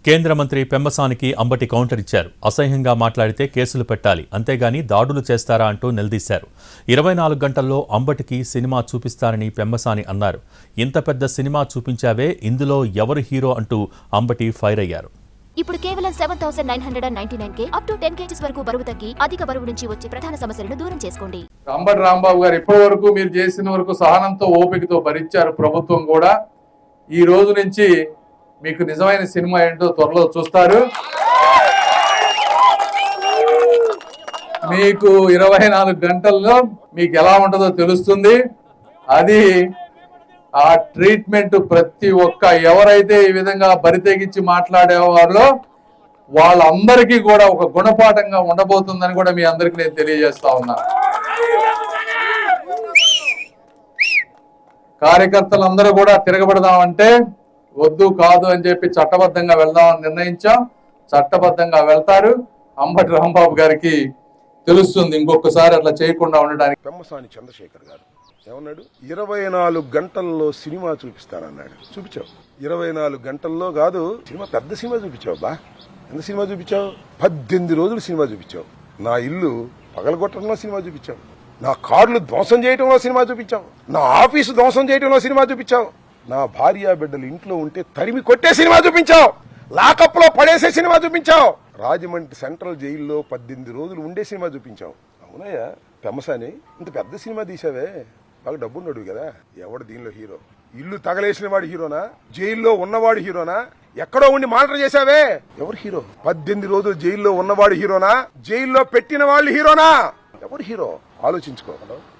కేంద్ర మంత్రి పెమ్మసానికి అంబటి కౌంటర్ ఇచ్చారు. అసహ్యంగా మాట్లాడితే కేసులు పెట్టాలి, అంతేగాని దాడులు చేస్తారా అంటూ నిలదీశారు. 24 గంటల్లో అంబటికి సినిమా చూపిస్తారని పెమ్మసాని అన్నారు. ఇంత పెద్ద సినిమా చూపించావే, ఇందులో ఎవరు హీరో అంటూ అంబటి ఫైర్ అయ్యారు. ఇప్పుడు కేవలం 7,999 అప్ టు 10 kgs వరకు బరువు తగ్గి అధిక బరువు నుంచి వచ్చే ప్రధాన సమస్యలను దూరం చేసుకోండి. అంబటి రాంబాబు గారు ఇప్పటి వరకు మీరు చేసిన వరకు సహనంతో ఓపికతో భరించారు. ప్రభుత్వం కూడా ఈ రోజు నుంచి మీకు నిజమైన సినిమా ఏంటో త్వరలో చూస్తారు. మీకు 24 గంటల్లో మీకు ఎలా ఉంటుందో తెలుస్తుంది. అది ఆ ట్రీట్మెంట్ ప్రతి ఒక్క ఎవరైతే ఈ విధంగా బరితెగించి మాట్లాడేవారో వాళ్ళందరికీ కూడా ఒక గుణపాఠంగా ఉండబోతుందని కూడా మీ అందరికీ నేను తెలియజేస్తా ఉన్నా. కార్యకర్తలందరూ కూడా తిరగబడదామంటే వద్దు కాదు అని చెప్పి చట్టబద్ధంగా వెళ్దామని నిర్ణయించాం. చట్టబద్ధంగా వెళ్తారు. అంబటి రాంబాబు గారికి తెలుస్తుంది ఇంకొకసారి అట్లా చేయకుండా ఉండడానికి. పెమ్మసాని చంద్రశేఖర్ గారు ఏమన్నాడు? 24 గంటల్లో సినిమా చూపిస్తానన్నాడు. చూపించావు. 24 గంటల్లో కాదు, సినిమా పెద్ద సినిమా చూపించావు. బా ఎంత సినిమా చూపించావు? 18 రోజులు సినిమా చూపించావు. నా ఇల్లు పగలగొట్టడంలో సినిమా చూపించావు. నా కార్లు ధ్వంసం చేయడంలో సినిమా చూపించావు. నా ఆఫీసు ధ్వంసం చేయడంలో సినిమా చూపించావు. నా భార్య బిడ్డలు ఇంట్లో ఉంటే తరిమి కొట్టే సినిమా చూపించావు. లాకప్ లో పడేసే సినిమా చూపించావు. రాజమండ్రి సెంట్రల్ జైల్లో 18 రోజులు ఉండే సినిమా చూపించావు. అవునయ్యా పెమ్మసాని, ఇంత పెద్ద సినిమా తీసావే, బాగా డబ్బున్నాడు కదా. ఎవడు దీనిలో హీరో? ఇల్లు తగలేసిన వాడు హీరోనా? జైల్లో ఉన్నవాడు హీరోనా? ఎక్కడో ఉండి మానిటర్ చేశావే, ఎవరు హీరో? 18 రోజులు జైల్లో ఉన్నవాడు హీరోనా? జైల్లో పెట్టిన వాళ్ళు హీరోనా? ఎవరు హీరో? ఆలోచించుకో.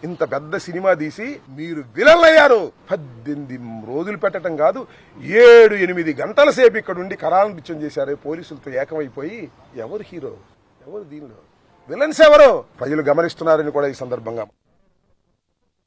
ఇంత పెద్ద సినిమా తీసి మీరు విలన్లు అయ్యారు. 18 రోజులు పెట్టడం కాదు, 7-8 గంటల సేపు ఇక్కడ ఉండి కరాలనిపించం చేశారు పోలీసులతో ఏకమైపోయి. ఎవరు హీరో? ఎవరు దీనిలో విలన్స్? ఎవరు? ప్రజలు గమనిస్తున్నారని కూడా ఈ సందర్భంగా